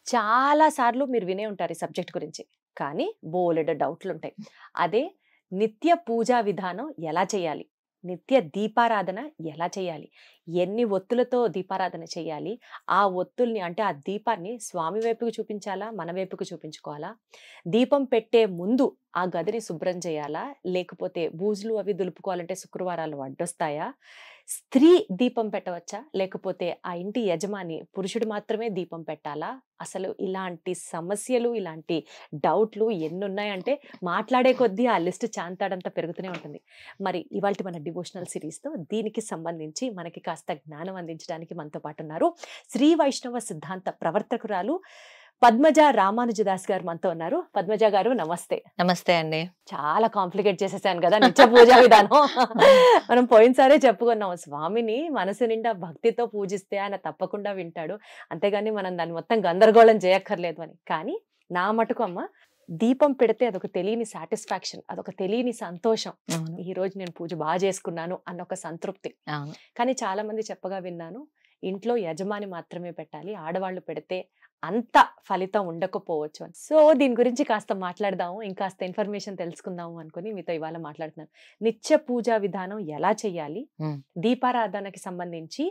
చాలా సార్లు మీరు వినే ఉంటారు ఈ సబ్జెక్ట్ గురించి. కానీ బోలెడు డౌట్లుంటాయి. అదే నిత్య పూజా విధానం ఎలా చేయాలి? నిత్య దీపారాధన ఎలా చేయాలి? ఎన్ని ఒత్తులతో దీపారాధన చేయాలి? ఆ ఒత్తుల్ని అంటే ఆ దీపాన్ని స్వామి వైపుకు చూపించాలా? మన వైపుకు చూపించుకోవాలా? దీపం పెట్టే ముందు ఆ గదిని శుభ్రం చేయాలా? లేకపోతే బూజులు అవి దులుపుకోవాలంటే శుక్రవారాలు అడ్డొస్తాయా? స్త్రీ దీపం పెట్టవచ్చా? లేకపోతే ఆ ఇంటి యజమాని పురుషుడు మాత్రమే దీపం పెట్టాలా? అసలు ఇలాంటి సమస్యలు, ఇలాంటి డౌట్లు ఎన్నున్నాయంటే మాట్లాడే కొద్దీ ఆ లిస్ట్ చాంతాడంతా పెరుగుతూనే ఉంటుంది. మరి ఇవాల్టి మన డివోషనల్ సిరీస్‌తో దీనికి సంబంధించి మనకి కాస్త జ్ఞానం అందించడానికి మనతో పాటున్నారు. శ్రీ వైష్ణవ సిద్ధాంత ప్రవర్తకురాలు పద్మజ రామానుజదాస్ గారు మనతో ఉన్నారు. పద్మజ గారు నమస్తే. నమస్తే అండి. చాలా కాంప్లికేట్ చేసేసాను కదా నిత్య పూజా విధానం. మనం పోయినసారే చెప్పుకున్నాం, స్వామిని మనసు నిండా భక్తితో పూజిస్తే ఆయన తప్పకుండా వింటాడు, అంతేగాని మనం దాన్ని మొత్తం గందరగోళం చేయక్కర్లేదు అని. కానీ నా మటుకు అమ్మ, దీపం పెడితే అదొక తెలియని సాటిస్ఫాక్షన్, అదొక తెలియని సంతోషం. ఈ రోజు నేను పూజ బాగా చేసుకున్నాను అన్న ఒక సంతృప్తి. కానీ చాలా మంది చెప్పగా విన్నాను, ఇంట్లో యజమాని మాత్రమే పెట్టాలి, ఆడవాళ్ళు పెడితే అంత ఫలితం ఉండకపోవచ్చు అని. సో దీని గురించి కాస్త మాట్లాడదాము, ఇంకాస్త ఇన్ఫర్మేషన్ తెలుసుకుందాము అనుకుని మీతో ఇవాళ మాట్లాడుతున్నాను. నిత్య పూజా విధానం ఎలా చెయ్యాలి, దీపారాధనకి సంబంధించి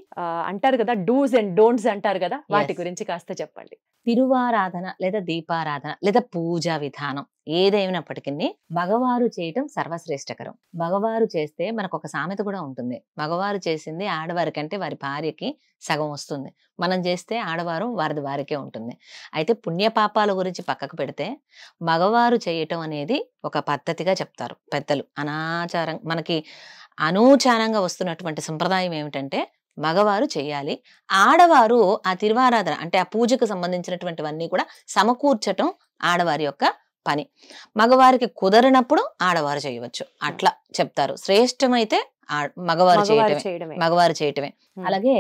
అంటారు కదా డూస్ అండ్ డోంట్స్ అంటారు కదా, వాటి గురించి కాస్త చెప్పండి. తిరువారాధన లేదా దీపారాధన లేదా పూజా విధానం ఏదైనప్పటికీ మగవారు చేయటం సర్వశ్రేష్టకరం. మగవారు చేస్తే మనకు ఒక సామెత కూడా ఉంటుంది, మగవారు చేసింది ఆడవారి కంటే వారి భార్యకి సగం వస్తుంది, మనం చేస్తే ఆడవారు వారిది వారికే ఉంటుంది. అయితే పుణ్యపాపాల గురించి పక్కకు పెడితే మగవారు చేయటం అనేది ఒక పద్ధతిగా చెప్తారు పెద్దలు. అనాచారం మనకి అనూచారంగా వస్తున్నటువంటి సంప్రదాయం ఏమిటంటే మగవారు చేయాలి, ఆడవారు ఆ తిరువారాధన అంటే ఆ పూజకు సంబంధించినటువంటివన్నీ కూడా సమకూర్చటం ఆడవారి యొక్క పని. మగవారికి కుదరనప్పుడు ఆడవారు చేయవచ్చు, అట్లా చెప్తారు. శ్రేష్టమైతే మగవారు చేయటమే. అలాగే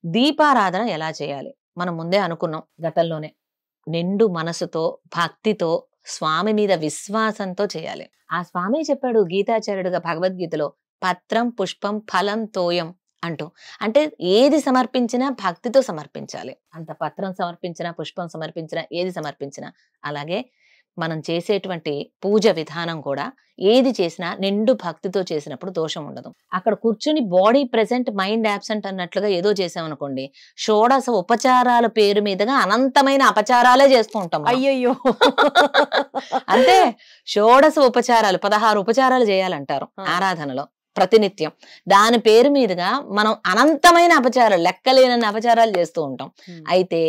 దీపారాధన ఎలా చేయాలి మనం ముందే అనుకున్నాం గతంలోనే. నిండు మనసుతో భక్తితో స్వామి మీద విశ్వాసంతో చేయాలి. ఆ స్వామి చెప్పాడు గీతాచార్యుడుగా భగవద్గీతలో, పత్రం పుష్పం ఫలం తోయం అంటూ. అంటే ఏది సమర్పించినా భక్తితో సమర్పించాలి. అంత పత్రం సమర్పించినా, పుష్పం సమర్పించినా, ఏది సమర్పించినా. అలాగే మనం చేసేటువంటి పూజ విధానం కూడా ఏది చేసినా నిండు భక్తితో చేసినప్పుడు దోషం ఉండదు. అక్కడ కూర్చుని బాడీ ప్రెసెంట్ మైండ్ యాబ్సెంట్ అన్నట్లుగా ఏదో చేసామనుకోండి, షోడశ ఉపచారాల పేరు మీదుగా అనంతమైన అపచారాలే చేస్తూ ఉంటాం. అయ్యయ్యో, అంటే షోడశ ఉపచారాలు 16 ఉపచారాలు చేయాలంటారు ఆరాధనలో ప్రతినిత్యం. దాని పేరు మీదుగా మనం అనంతమైన అపచారాలు, లెక్కలేనన్ని అపచారాలు చేస్తూ ఉంటాం. అయితే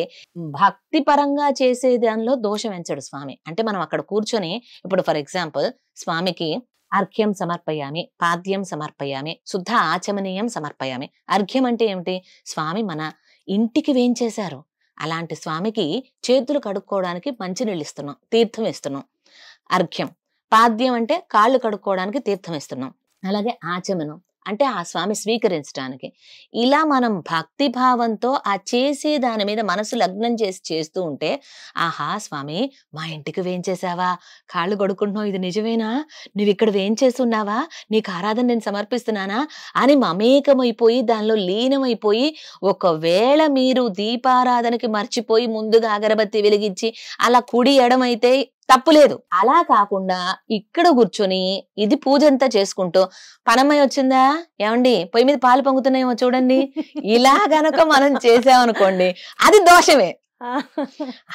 భక్తి పరంగా చేసే దానిలో దోషం ఎంచడు స్వామి. అంటే మనం అక్కడ కూర్చొని ఇప్పుడు ఫర్ ఎగ్జాంపుల్ స్వామికి అర్ఘ్యం సమర్పయామి, పాద్యం సమర్పయామి, శుద్ధ ఆచమనీయం సమర్పయామి. అర్ఘ్యం అంటే ఏమిటి? స్వామి మన ఇంటికి వేంచేశారు, అలాంటి స్వామికి చేతులు కడుక్కోవడానికి మంచినీళ్ళు ఇస్తున్నాం, తీర్థం ఇస్తున్నాం. అర్ఘ్యం. పాద్యం అంటే కాళ్ళు కడుక్కోవడానికి తీర్థం ఇస్తున్నాం. అలాగే ఆచమనం అంటే ఆ స్వామి స్వీకరించడానికి. ఇలా మనం భక్తి భావంతో ఆ చేసే దాని మీద మనసు లగ్నం చేసి చేస్తూ ఉంటే, ఆహా స్వామి మా ఇంటికి వేంచేసావా, కాళ్ళు కడుక్కుంటున్నావు, ఇది నిజమేనా, నువ్వు ఇక్కడ వేంచేస్తున్నావా, నీకు ఆరాధన నేను సమర్పిస్తున్నానా అని మమేకమైపోయి దానిలో లీనమైపోయి, ఒకవేళ మీరు దీపారాధనకి మర్చిపోయి ముందుగా అగరబత్తి వెలిగించి అలా కుడి ఎడమైతే తప్పులేదు. అలా కాకుండా ఇక్కడ కూర్చొని ఇది పూజ అంతా చేసుకుంటూ, పనమ్మాయి వచ్చిందా ఏమండి పొయ్యి మీద పాలు పొంగుతున్నాయేమో చూడండి, ఇలా గనక మనం చేసామనుకోండి అది దోషమే.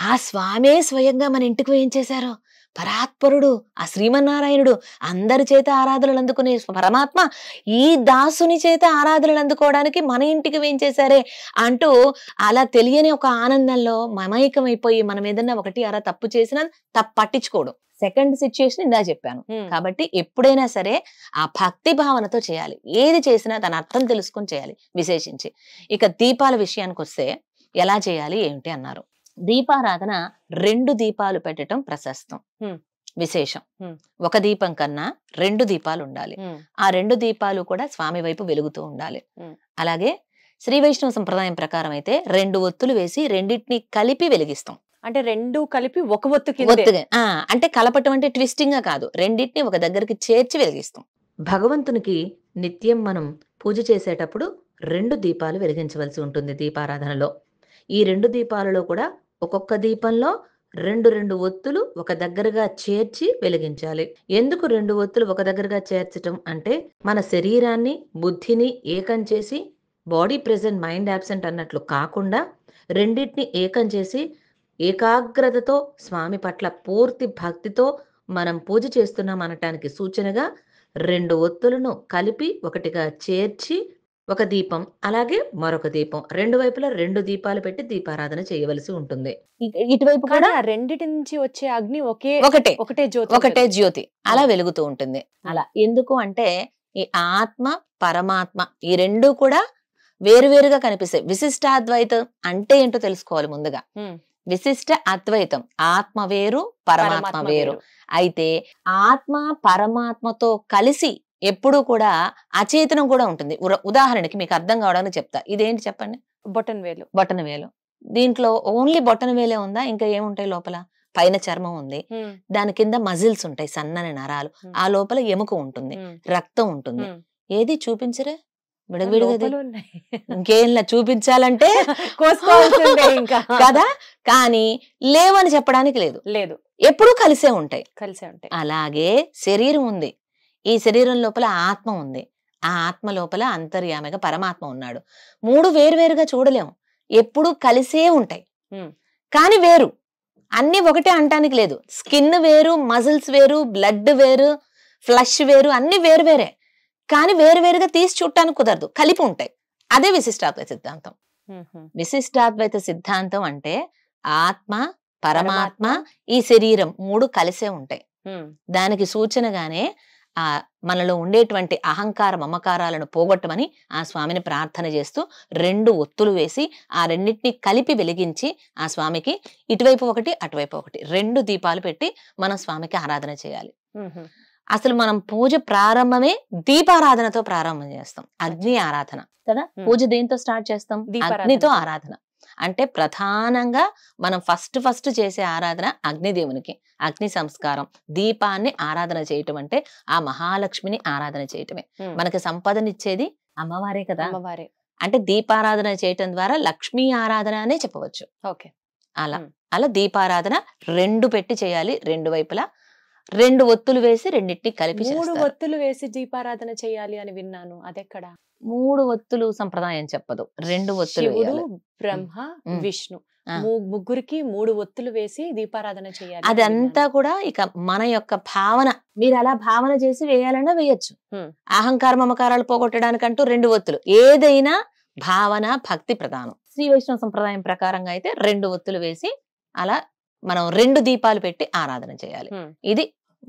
ఆ స్వామే స్వయంగా మన ఇంటికి ఏం చేశారో, పరాత్పరుడు ఆ శ్రీమన్నారాయణుడు అందరి చేత ఆరాధనలు అందుకునే పరమాత్మ ఈ దాసుని చేత ఆరాధనలు అందుకోవడానికి మన ఇంటికి వేంచేశారే అంటూ అలా తెలియని ఒక ఆనందంలో మమైకమైపోయి మనం ఏదన్నా ఒకటి అలా తప్పు చేసినా పట్టించుకోవడం. సెకండ్ సిచ్యుయేషన్ ఇందా చెప్పాను. కాబట్టి ఎప్పుడైనా సరే ఆ భక్తి భావనతో చేయాలి, ఏది చేసినా తన అర్థం తెలుసుకొని చేయాలి. విశేషించి ఇక దీపాల విషయానికి వస్తే ఎలా చేయాలి ఏమిటి అన్నారు. దీపారాధన 2 దీపాలు పెట్టడం ప్రశస్తం, విశేషం. ఒక దీపం కన్నా 2 దీపాలు ఉండాలి. ఆ 2 దీపాలు కూడా స్వామి వైపు వెలుగుతూ ఉండాలి. అలాగే శ్రీ వైష్ణవ సంప్రదాయం ప్రకారం అయితే 2 ఒత్తులు వేసి రెండింటిని కలిపి వెలిగిస్తాం. అంటే 2 కలిపి ఒక ఒత్తుగా అంటే కలపటం అంటే ట్విస్టింగ్ గా కాదు, రెండింటిని ఒక దగ్గరికి చేర్చి వెలిగిస్తాం. భగవంతునికి నిత్యం మనం పూజ చేసేటప్పుడు 2 దీపాలు వెలిగించవలసి ఉంటుంది దీపారాధనలో. ఈ 2 దీపాలలో కూడా ఒక్కొక్క దీపంలో 2 ఒత్తులు ఒక దగ్గరగా చేర్చి వెలిగించాలి. ఎందుకు 2 ఒత్తులు ఒక దగ్గరగా చేర్చటం అంటే, మన శరీరాన్ని, బుద్ధిని ఏకం చేసి బాడీ ప్రెజెంట్ మైండ్ యాబ్సెంట్ అన్నట్లు కాకుండా రెండిటిని ఏకం చేసి ఏకాగ్రతతో స్వామి పట్ల పూర్తి భక్తితో మనం పూజ చేస్తున్నాం అనటానికి సూచనగా 2 ఒత్తులను కలిపి ఒకటిగా చేర్చి ఒక దీపం, అలాగే మరొక దీపం 2 వైపులా 2 దీపాలు పెట్టి దీపారాధన చేయవలసి ఉంటుంది. ఇటువైపు కానీ కూడా ఆ రెండిటి నుంచి వచ్చే అగ్ని ఒకటే ఒకటే జ్యోతి ఒకటే ఉంటుంది. జ్యోతి అలా వెలుగుతూ ఉంటుంది. అలా ఎందుకు అంటే ఈ ఆత్మ పరమాత్మ ఈ రెండు కూడా వేరువేరుగా కనిపిస్తాయి. విశిష్టాద్వైతం అంటే ఏంటో తెలుసుకోవాలి ముందుగా. ఉమ్, విశిష్ట అద్వైతం ఆత్మ వేరు పరమాత్మ పరమాత్మ వేరు. వేరు. అయితే ఆత్మ పరమాత్మతో కలిసి ఎప్పుడూ కూడా అచేతనం కూడా ఉంటుంది. ఉదాహరణకి మీకు అర్థం కావడానికి చెప్తా. ఇదేంటి చెప్పండి? బొటన్ వేలు. బొటన వేలు. దీంట్లో ఓన్లీ బొటన వేలే ఉందా? ఇంకా ఏముంటాయి లోపల? పైన చర్మం ఉంది, ఉమ్, దాని కింద మజిల్స్ ఉంటాయి, సన్నని నరాలు, ఆ లోపల ఎముక ఉంటుంది, ఉమ్, రక్తం ఉంటుంది. ఉమ్. ఏది చూపించరే? విడగవిడిగది లోపల ఉన్నాయి. ఇంకేంలా చూపించాలంటే కోసుకోవాల్సిందే ఇంకా. కదా, కానీ లేవని చెప్పడానికి లేదు, లేదు, ఎప్పుడూ కలిసే ఉంటాయి. కలిసే ఉంటాయి. అలాగే శరీరం ఉంది, ఈ శరీరం లోపల ఆత్మ ఉంది, ఆ ఆత్మ లోపల అంతర్యామిగా పరమాత్మ ఉన్నాడు. మూడు వేరువేరుగా చూడలేము, ఎప్పుడూ కలిసే ఉంటాయి. ఉమ్, కానీ వేరు, అన్ని ఒకటే అంటానికి లేదు. స్కిన్ వేరు, మజిల్స్ వేరు, బ్లడ్ వేరు, ఫ్లష్ వేరు, అన్ని వేరు వేరే. కానీ వేరువేరుగా తీసి చూడటానికి కుదరదు, కలిపి ఉంటాయి. అదే విశిష్టాద్వైత సిద్ధాంతం. ఉమ్, ఉమ్. విశిష్టాద్వైత సిద్ధాంతం అంటే ఆత్మ పరమాత్మ పరమాత్మ. ఈ శరీరం మూడు కలిసే ఉంటాయి. ఉమ్, దానికి సూచనగానే ఆ మనలో ఉండేటువంటి అహంకార మమకారాలను పోగొట్టమని ఆ స్వామిని ప్రార్థన చేస్తూ 2 ఒత్తులు వేసి ఆ రెండింటిని కలిపి వెలిగించి ఆ స్వామికి ఇటువైపు ఒకటి అటువైపు ఒకటి 2 దీపాలు పెట్టి మనం స్వామికి ఆరాధన చేయాలి. ఉమ్, ఉమ్. అసలు మనం పూజ ప్రారంభమే దీపారాధనతో ప్రారంభం చేస్తాం. అగ్ని ఆరాధన కదా. పూజ దేంతో స్టార్ట్ చేస్తాం? దీపారాధన. అగ్నితో ఆరాధన. అంటే ప్రధానంగా మనం ఫస్ట్ చేసే ఆరాధన అగ్నిదేవునికి, అగ్ని సంస్కారం, దీపాన్ని ఆరాధన చేయటం అంటే ఆ మహాలక్ష్మిని ఆరాధన చేయటమే. ఉమ్. మనకి సంపదనిచ్చేది అమ్మవారే కదా. అమ్మవారే. అంటే దీపారాధన చేయటం ద్వారా లక్ష్మీ ఆరాధన అనే చెప్పవచ్చు. ఓకే. అలా ఉమ్. అలా దీపారాధన 2 పెట్టి చేయాలి. 2 వైపులా 2 ఒత్తులు వేసి రెండింటిని కలిపి 3 చేస్తారు. ఒత్తులు వేసి దీపారాధన చేయాలి అని విన్నాను, అదెక్కడ? 3 ఒత్తులు సంప్రదాయం చెప్పదు, 2 ఒత్తులు శివుడు, వేయాలి. బ్రహ్మ, ఉమ్. విష్ణు ఆ. ముగ్గురికి 3 ఒత్తులు వేసి దీపారాధన చేయాలి అని అదంతా కూడా ఇక మన యొక్క భావన. మీరు అలా భావన చేసి వేయాలన్నా వేయొచ్చు. ఉమ్. అహంకార మమకారాలు పోగొట్టడానికంటూ 2 ఒత్తులు. ఏదైనా భావన భక్తి ప్రధానం. శ్రీ వైష్ణవ సంప్రదాయం ప్రకారంగా అయితే 2 ఒత్తులు వేసి అలా మనం 2 దీపాలు పెట్టి ఆరాధన చేయాలి. ఉమ్. ఇది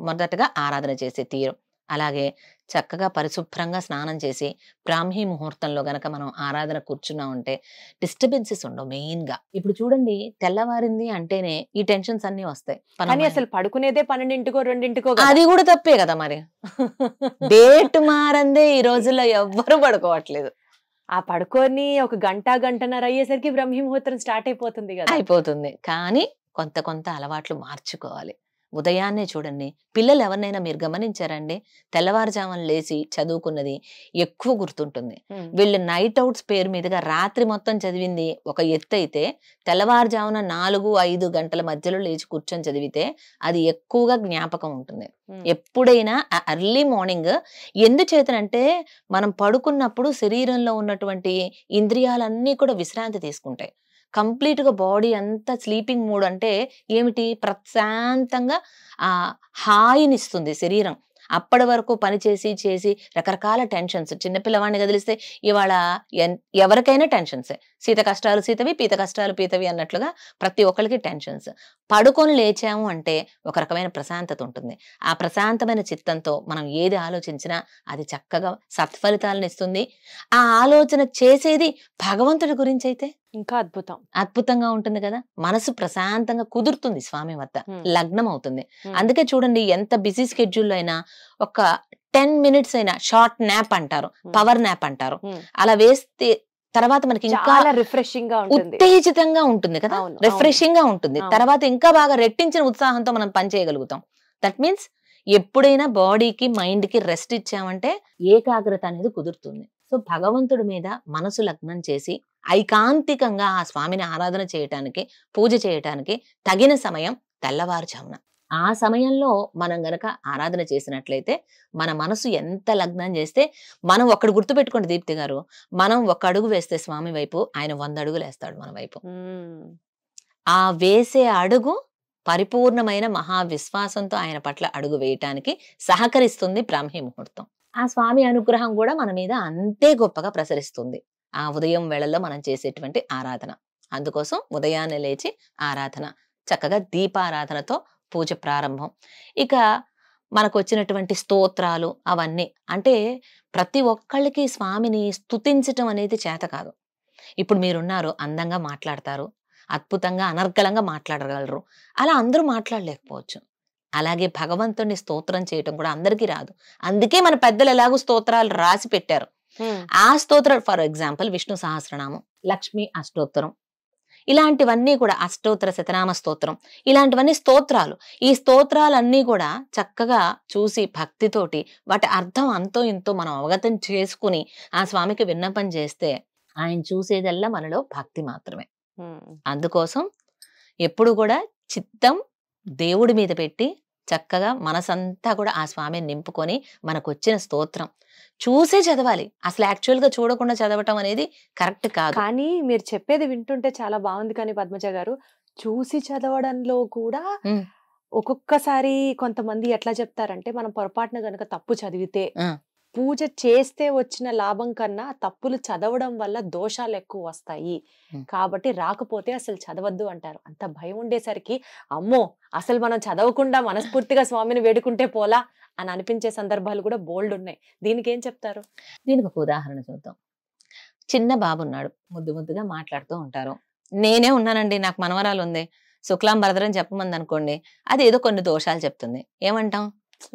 మొదటగా ఆరాధన చేసే తీరు. అలాగే చక్కగా పరిశుభ్రంగా స్నానం చేసి బ్రాహ్మీ ముహూర్తంలో గనక మనం ఆరాధన కూర్చున్నా ఉంటే డిస్టర్బెన్సెస్ ఉండవు. మెయిన్ గా ఇప్పుడు చూడండి, తెల్లవారింది అంటేనే ఈ టెన్షన్స్ అన్ని వస్తాయి. కానీ అసలు పడుకునేదే 12కో 2కో కదా. అది కూడా తప్పే కదా మరి. డేట్ మారందే ఈ రోజుల్లో ఎవ్వరు పడుకోవట్లేదు. ఆ పడుకొని ఒక గంటన్నర అయ్యేసరికి బ్రహ్మీ ముహూర్తం స్టార్ట్ అయిపోతుంది కదా. అయిపోతుంది. కానీ కొంత అలవాట్లు మార్చుకోవాలి. ఉదయాన్నే చూడండి, పిల్లలు ఎవరినైనా మీరు గమనించారండి, తెల్లవారుజామున లేచి చదువుకున్నది ఎక్కువ గుర్తుంటుంది. ఉమ్. వీళ్ళు నైట్ అవుట్స్ పేరు మీదుగా రాత్రి మొత్తం చదివింది ఒక ఎత్తు అయితే, తెల్లవారుజామున 4-5 గంటల మధ్యలో లేచి కూర్చొని చదివితే అది ఎక్కువగా జ్ఞాపకం ఉంటుంది. ఉమ్. ఎప్పుడైనా ఎర్లీ మార్నింగ్ ఎందుచేతనంటే మనం పడుకున్నప్పుడు శరీరంలో ఉన్నటువంటి ఇంద్రియాలన్నీ కూడా విశ్రాంతి తీసుకుంటాయి. కంప్లీట్ గా బాడీ అంతా స్లీపింగ్ మూడ్. అంటే ఏమిటి? ప్రశాంతంగా ఆ హాయినిస్తుంది శరీరం. అప్పటి వరకు పని చేసి రకరకాల టెన్షన్స్. చిన్నపిల్లవాడిని కదిలిస్తే ఇవాళ ఎవరికైనా టెన్షన్సే. సీత కష్టాలు సీతవి, పీత కష్టాలు పీతవి అన్నట్లుగా ప్రతి ఒక్కరికి టెన్షన్స్. పడుకొని లేచాము అంటే ఒక రకమైన ప్రశాంతత ఉంటుంది. ఆ ప్రశాంతమైన చిత్తంతో మనం ఏది ఆలోచించినా అది చక్కగా సత్ఫలితాలను ఇస్తుంది. ఆ ఆలోచన చేసేది భగవంతుడి గురించి అయితే ఇంకా అద్భుతం. అద్భుతంగా ఉంటుంది కదా. మనసు ప్రశాంతంగా కుదురుతుంది స్వామి వద్ద, లగ్నం అవుతుంది. ఉమ్. అందుకే చూడండి, ఎంత బిజీ స్కెడ్యూల్లో అయినా ఒక 10 minutes అయినా షార్ట్ నాప్ అంటారు, పవర్ నాప్ అంటారు, ఉమ్. అలా వేస్తే తర్వాత మనకి ఇంకా చాలా రిఫ్రెషింగ్ గా ఉంటుంది. ఉత్తేజితంగా ఉంటుంది కదా, అవును, రిఫ్రెషింగ్ గా ఉంటుంది. అవును. తర్వాత ఇంకా బాగా రెట్టించిన ఉత్సాహంతో మనం పని చేయగలుగుతాం. దట్ మీన్స్ ఎప్పుడైనా బాడీకి మైండ్ కి రెస్ట్ ఇచ్చామంటే ఏకాగ్రత అనేది కుదురుతుంది. సో భగవంతుడి మీద మనసు లగ్నం చేసి ఐకాంతికంగా ఆ స్వామిని ఆరాధన చేయటానికి, పూజ చేయటానికి తగిన సమయం తెల్లవారుజామున. ఆ సమయంలో మనం గనక ఆరాధన చేసినట్లయితే మన మనసు ఎంత లగ్నం చేస్తే, మనం ఒక్కడు గుర్తుపెట్టుకోండి దీప్తి గారు, మనం ఒక అడుగు వేస్తే స్వామి వైపు, ఆయన 100 అడుగులు వేస్తాడు మన వైపు. ఆ వేసే అడుగు పరిపూర్ణమైన మహావిశ్వాసంతో ఆయన పట్ల అడుగు వేయటానికి సహకరిస్తుంది బ్రాహ్మీ ముహూర్తం. ఆ స్వామి అనుగ్రహం కూడా మన మీద అంతే గొప్పగా ప్రసరిస్తుంది ఆ ఉదయం వేళల్లో మనం చేసేటువంటి ఆరాధన. అందుకోసం ఉదయాన్నే లేచి ఆరాధన, చక్కగా దీపారాధనతో పూజ ప్రారంభం. ఇక మనకు వచ్చినటువంటి స్తోత్రాలు అవన్నీ, అంటే ప్రతి ఒక్కళ్ళకి స్వామిని స్తుతించటం అనేది చేత కాదు. ఇప్పుడు మీరున్నారు, అందంగా మాట్లాడతారు, అద్భుతంగా అనర్గళంగా మాట్లాడగలరు, అలా అందరూ మాట్లాడలేకపోవచ్చు. అలాగే భగవంతుడిని స్తోత్రం చేయటం కూడా అందరికీ రాదు. అందుకే మన పెద్దలు ఎలాగో స్తోత్రాలు రాసి పెట్టారు. ఆ స్తోత్రాలు ఫర్ ఎగ్జాంపుల్ విష్ణు సహస్రనామం, లక్ష్మీ అష్టోత్తరం, ఇలాంటివన్నీ కూడా, అష్టోత్తర శతనామ స్తోత్రం, ఇలాంటివన్నీ స్తోత్రాలు. ఈ స్తోత్రాలన్నీ కూడా చక్కగా చూసి భక్తితోటి వాటి అర్థం అంతో ఇంతో మనం అవగతం చేసుకుని ఆ స్వామికి విన్నపం చేస్తే ఆయన చూసేదల్లా మనలో భక్తి మాత్రమే. అందుకోసం ఎప్పుడు కూడా చిత్తం దేవుడి మీద పెట్టి చక్కగా మనసంతా కూడా ఆ స్వామిని నింపుకొని మనకు వచ్చిన స్తోత్రం చూసే చదవాలి. అసలు యాక్చువల్ గా చూడకుండా చదవటం అనేది కరెక్ట్ కాదు. కానీ మీరు చెప్పేది వింటుంటే చాలా బాగుంది. కానీ పద్మజ గారు, చూసి చదవడంలో కూడా ఒక్కొక్కసారి కొంతమంది ఎట్లా చెప్తారంటే, మనం పొరపాటున గనక తప్పు చదివితే పూజ చేస్తే వచ్చిన లాభం కన్నా తప్పులు చదవడం వల్ల దోషాలు ఎక్కువ వస్తాయి, కాబట్టి రాకపోతే అసలు చదవద్దు అంటారు. అంత భయం ఉండేసరికి అమ్మో అసలు మనం చదవకుండా మనస్ఫూర్తిగా స్వామిని వేడుకుంటే పోలా అని అనిపించే సందర్భాలు కూడా బోల్డ్ ఉన్నాయి. దీనికి ఏం చెప్తారు? దీనికి ఒక ఉదాహరణ చూద్దాం. చిన్న బాబు ఉన్నాడు, ముద్దు ముద్దుగా మాట్లాడుతూ ఉంటారు. నేనే ఉన్నానండి, నాకు మనవరాలు ఉంది, శుక్లాం భరద్రం చెప్పమంది అనుకోండి, అది ఏదో కొన్ని దోషాలు చెప్తుంది. ఏమంటాం?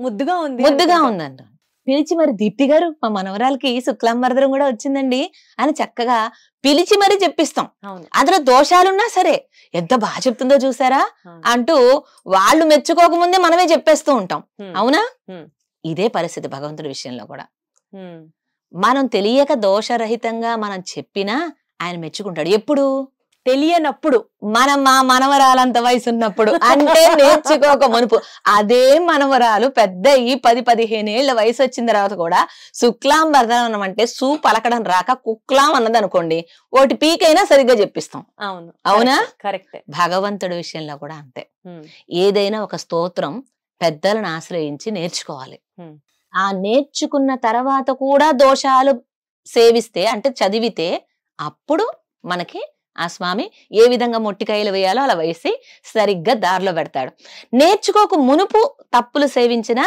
ముద్దుగా ఉంది, ముద్దుగా ఉందంట. పిలిచి మరి దీప్తి గారు మా మనవరాలకి శుక్లాం భరద్రం కూడా వచ్చిందండి అని చక్కగా పిలిచి మరీ చెప్పిస్తాం. అందులో దోషాలున్నా సరే ఎంత బాగా చెప్తుందో చూసారా అంటూ వాళ్ళు మెచ్చుకోకముందే మనమే చెప్పేస్తూ ఉంటాం. అవునా? ఇదే పరిస్థితి భగవంతుడి విషయంలో కూడా. మనం తెలియక దోషరహితంగా మనం చెప్పినా ఆయన మెచ్చుకుంటాడు. ఎప్పుడు? తెలియనప్పుడు, మనం మా మనవరాలంత వయసు ఉన్నప్పుడు, అంటే నేర్చుకోక మునుపు. అదే మనవరాలు పెద్ద ఈ 10-15 ఏళ్ల వయసు వచ్చిన తర్వాత కూడా శుక్లాం భరద్రం అంటే సూ పలకడం రాక కుక్లాం అన్నది అనుకోండి, ఒకటి పీకైనా సరిగ్గా చెప్పిస్తాం. అవునా? కరెక్ట్. భగవంతుడి విషయంలో కూడా అంతే. ఏదైనా ఒక స్తోత్రం పెద్దలను ఆశ్రయించి నేర్చుకోవాలి. ఆ నేర్చుకున్న తర్వాత కూడా దోషాలు సేవిస్తే, అంటే చదివితే, అప్పుడు మనకి ఆ స్వామి ఏ విధంగా మొట్టికాయలు వేయాలో అలా వేసి సరిగ్గా దారిలో పెడతాడు. నేర్చుకోక మునుపు తప్పులు సేవించిన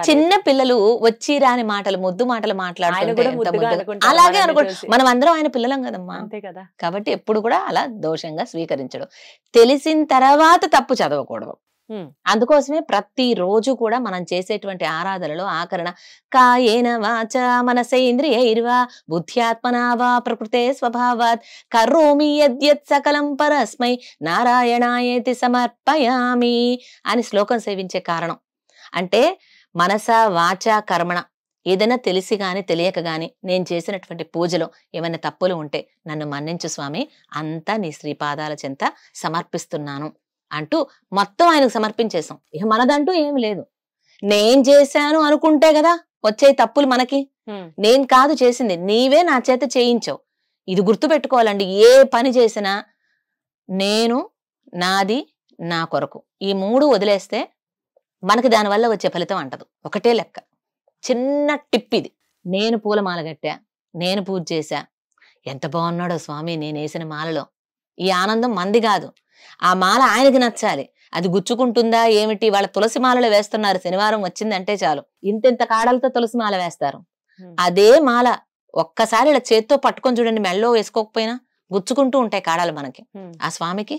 చిన్న పిల్లలు వచ్చి రాని మాటలు, ముద్దు మాటలు మాట్లాడుతుంటే అలాగే అనుకోండి. మనం అందరం ఆయన పిల్లలం కదమ్మా. కాబట్టి ఎప్పుడు కూడా అలా దోషంగా స్వీకరించడు. తెలిసిన తర్వాత తప్పు చదవకూడదు. అందుకోసమే ప్రతి రోజు కూడా మనం చేసేటువంటి ఆరాధనలో ఆకరణ కాయేన వాచ మనసేంద్రియైర్వా బుద్ధ్యాత్మనా వా ప్రకృతే స్వభావాత్ కరోమి యద్యత్ సకలం పరస్మై నారాయణాయేతి సమర్పయామి అని శ్లోకం సేవించే కారణం. అంటే మనస వాచ కర్మణ, ఏదైనా తెలిసి గాని తెలియక గాని నేను చేసినటువంటి పూజలో ఏమైనా తప్పులు ఉంటే నన్ను మన్నించు స్వామి, అంతా నీ శ్రీపాదాల చెంత సమర్పిస్తున్నాను అంటూ మొత్తం ఆయనకు సమర్పించేసాం. ఇక మనదంటూ ఏమి లేదు. నేను చేశాను అనుకుంటే కదా వచ్చే తప్పులు మనకి. నేను కాదు చేసింది, నీవే నా చేత చేయించావు. ఇది గుర్తు పెట్టుకోవాలండి. ఏ పని చేసినా నేను, నాది, నా కొరకు, ఈ 3 వదిలేస్తే మనకి దానివల్ల వచ్చే ఫలితం అంటదు. ఒకటే లెక్క. చిన్న టిప్ ఇది. నేను పూలమాల కట్టా, నేను పూజ చేశా, ఎంత బాగున్నాడో స్వామి నేను వేసిన మాలలో, ఈ ఆనందం మంది కాదు. ఆ మాల ఆయనకి నచ్చాలి. అది గుచ్చుకుంటుందా ఏమిటి? వాళ్ళ తులసి మాలలు వేస్తున్నారు, శనివారం వచ్చిందంటే చాలు ఇంత కాడలతో తులసి మాల వేస్తారు. అదే మాల ఒక్కసారి ఇలా చేత్తో పట్టుకొని చూడండి, మెళ్ళో వేసుకోకపోయినా గుచ్చుకుంటూ ఉంటాయి కాడాలు మనకి. ఆ స్వామికి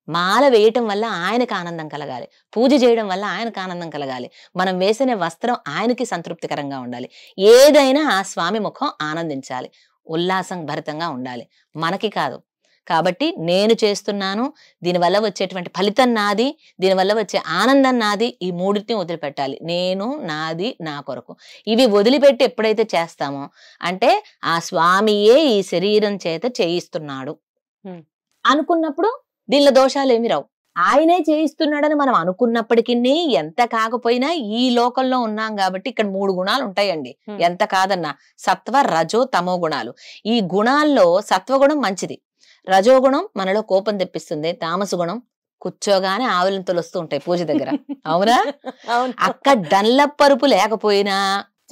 మాల వేయటం వల్ల ఆయనకు ఆనందం కలగాలి, పూజ చేయడం వల్ల ఆయనకు ఆనందం కలగాలి, మనం వేసిన వస్త్రం ఆయనకి సంతృప్తికరంగా ఉండాలి. ఏదైనా ఆ స్వామి ముఖం ఆనందించాలి, ఉల్లాసం భరితంగా ఉండాలి, మనకి కాదు. కాబట్టి నేను చేస్తున్నాను, దీనివల్ల వచ్చేటువంటి ఫలితం నాది, దీనివల్ల వచ్చే ఆనందం నాది, ఈ మూడింటిని వదిలిపెట్టాలి. నేను, నాది, నా కొరకు. ఇవి వదిలిపెట్టి ఎప్పుడైతే చేస్తామో అంటే ఆ స్వామియే ఈ శరీరం చేత చేయిస్తున్నాడు అనుకున్నప్పుడు దీనిలో దోషాలు ఏమి రావు. ఆయనే చేయిస్తున్నాడని మనం అనుకున్నప్పటికీ ఎంత కాకపోయినా ఈ లోకంలో ఉన్నాం కాబట్టి ఇక్కడ 3 గుణాలు ఉంటాయండి. ఎంత కాదన్నా సత్వ, రజో, తమో గుణాలు. ఈ గుణాల్లో సత్వగుణం మంచిది, రజోగుణం మనలో కోపం తెప్పిస్తుంది, తామస గుణం కూర్చోగానే ఆవులను తొలుస్తూ ఉంటాయి పూజ దగ్గర. అవునా? అక్కడ డన్లప్ పరుపు లేకపోయినా,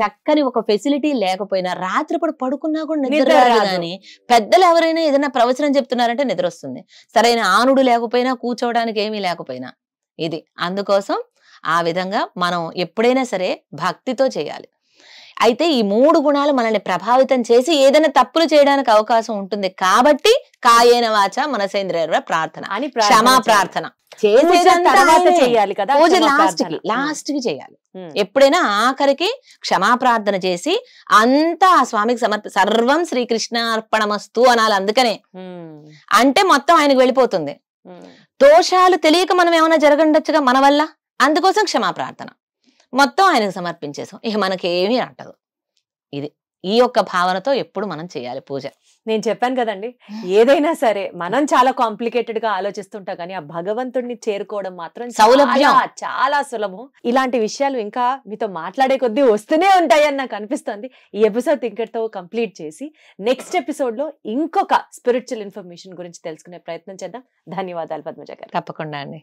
చక్కని ఒక ఫెసిలిటీ లేకపోయినా, రాత్రిపూట పడుకున్నా కూడా నిద్ర రాదు. కానీ పెద్దలు ఎవరైనా ఏదైనా ప్రవచనం చెప్తున్నారంటే నిద్ర వస్తుంది. సరైన ఆనుడు లేకపోయినా, కూర్చోవడానికి ఏమీ లేకపోయినా. ఇది అందుకోసం ఆ విధంగా మనం ఎప్పుడైనా సరే భక్తితో చేయాలి. అయితే ఈ 3 గుణాలు మనల్ని ప్రభావితం చేసి ఏదైనా తప్పులు చేయడానికి అవకాశం ఉంటుంది. కాబట్టి కాయేన వాచ మనసేంద్రియ ప్రార్థన అని క్షమా ప్రార్థన చేయాలి కదా. పూజ లాస్ట్ కి చేయాలి. ఎప్పుడైనా ఆఖరికి క్షమా ప్రార్థన చేసి అంతా ఆ స్వామికి సర్వం శ్రీకృష్ణార్పణమస్తు అనాలి. అందుకనే అంటే మొత్తం ఆయనకు వెళ్ళిపోతుంది. దోషాలు తెలియక మనం ఏమైనా జరగండొచ్చుగా మన వల్ల, అందుకోసం క్షమా ప్రార్థన మొత్తం ఆయనకు సమర్పించేసాం. ఇక మనకేమీ అంటదు. ఇది ఈ యొక్క భావనతో ఎప్పుడు మనం చేయాలి పూజ. నేను చెప్పాను కదండి, ఏదైనా సరే మనం చాలా కాంప్లికేటెడ్ గా ఆలోచిస్తుంటాం, కానీ ఆ భగవంతుడిని చేరుకోవడం మాత్రం సౌలభ్యం, చాలా సులభం. ఇలాంటి విషయాలు ఇంకా మీతో మాట్లాడే కొద్దీ వస్తూనే ఉంటాయని నాకు అనిపిస్తుంది. ఈ ఎపిసోడ్ ఇంకటితో కంప్లీట్ చేసి నెక్స్ట్ ఎపిసోడ్ లో ఇంకొక స్పిరిచువల్ ఇన్ఫర్మేషన్ గురించి తెలుసుకునే ప్రయత్నం చేద్దాం. ధన్యవాదాలు పద్మజ గారు. తప్పకుండా అండి.